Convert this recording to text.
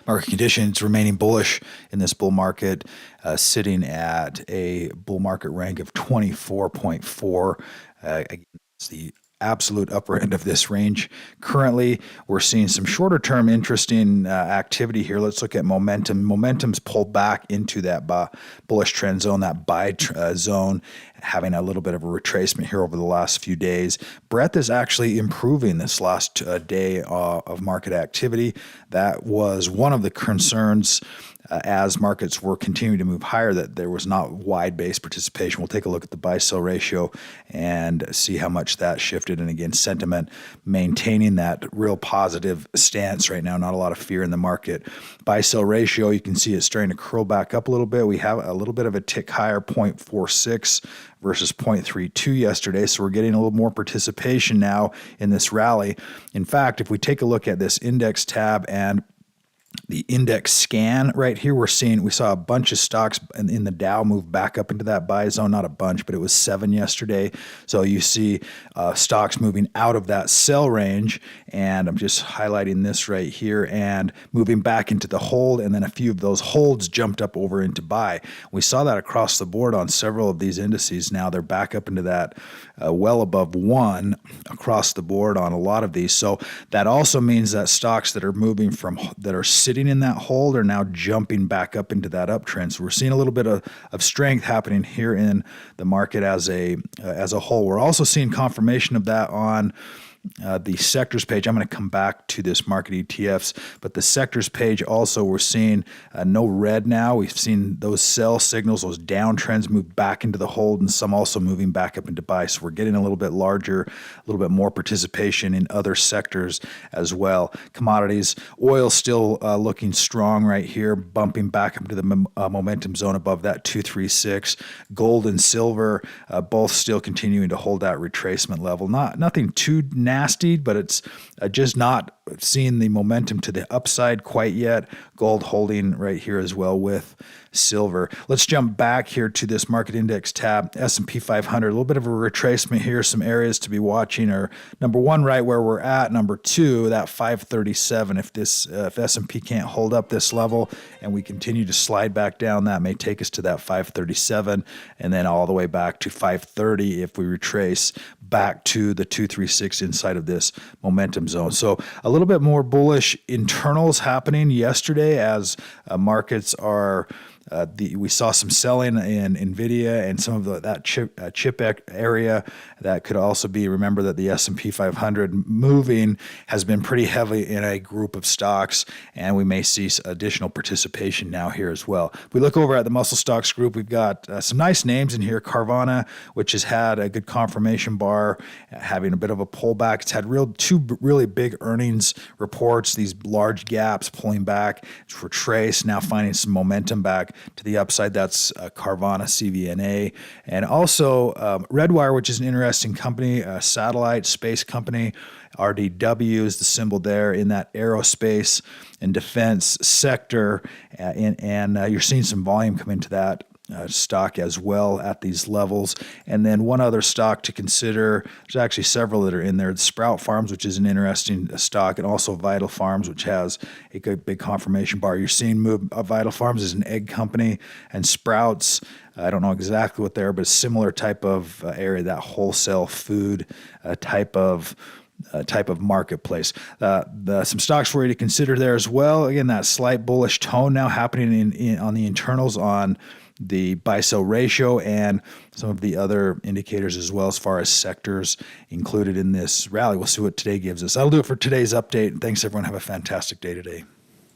Market conditions remaining bullish in this bull market, sitting at a bull market rank of 24.4. Again, it's the absolute upper end of this range. Currently, we're seeing some shorter term interesting activity here. Let's look at momentum. Momentum's pulled back into that bullish trend zone, that buy zone, having a little bit of a retracement here over the last few days. Breadth is actually improving this last day of market activity. That was one of the concerns as markets were continuing to move higher, that there was not wide-based participation. We'll take a look at the buy-sell ratio and see how much that shifted. And again, sentiment maintaining that real positive stance right now, not a lot of fear in the market. Buy-sell ratio, you can see it's starting to curl back up a little bit. We have a little bit of a tick higher, 0.46 versus 0.32 yesterday. So we're getting a little more participation now in this rally. In fact, if we take a look at this index tab and the index scan right here, we saw a bunch of stocks in the Dow move back up into that buy zone. Not a bunch, but it was 7 yesterday. So you see stocks moving out of that sell range, and I'm just highlighting this right here, and moving back into the hold, and then a few of those holds jumped up over into buy. We saw that across the board on several of these indices. Now they're back up into that well above 1 across the board on a lot of these. So that also means that stocks that are moving that are sitting in that hold are now jumping back up into that uptrend. So we're seeing a little bit of strength happening here in the market as a whole. We're also seeing confirmation of that on the sectors page. I'm going to come back to this market ETFs, but the sectors page also, we're seeing no red now. We've seen those sell signals, those downtrends move back into the hold, and some also moving back up into buy. So we're getting a little bit larger, a little bit more participation in other sectors as well. Commodities, oil still looking strong right here, bumping back up to the momentum zone above that 236. Gold and silver both still continuing to hold that retracement level. Nothing too nasty, but it's just not seeing the momentum to the upside quite yet. Gold holding right here as well with silver. Let's jump back here to this market index tab, S&P 500. A little bit of a retracement here. Some areas to be watching are number one, right where we're at. Number two, that 537. If S&P can't hold up this level and we continue to slide back down, that may take us to that 537 and then all the way back to 530 if we retrace back to the 236 inside of this momentum zone. So a little bit more bullish internals happening yesterday as markets are we saw some selling in NVIDIA and some of that chip area. That could also be, remember that the S&P 500 moving has been pretty heavy in a group of stocks, and we may see additional participation now here as well. If we look over at the Muscle Stocks group, we've got some nice names in here. Carvana, which has had a good confirmation bar, having a bit of a pullback. It's had two really big earnings reports, these large gaps pulling back. It's retraced, now finding some momentum back to the upside. That's Carvana, CVNA. And also Redwire, which is an interesting company, a satellite space company. RDW is the symbol there in that aerospace and defense sector. And you're seeing some volume come into that stock as well at these levels. And then one other stock to consider, there's actually several that are in there. Sprout Farms, which is an interesting stock, and also Vital Farms, which has a good big confirmation bar. You're seeing Vital Farms is an egg company, and Sprouts, I don't know exactly what they're, but a similar type of area, that wholesale food type of marketplace. Some stocks for you to consider there as well. Again, that slight bullish tone now happening on the internals on the buy-sell ratio and some of the other indicators as well as far as sectors included in this rally. We'll see what today gives us. That'll do it for today's update. Thanks, everyone. Have a fantastic day today.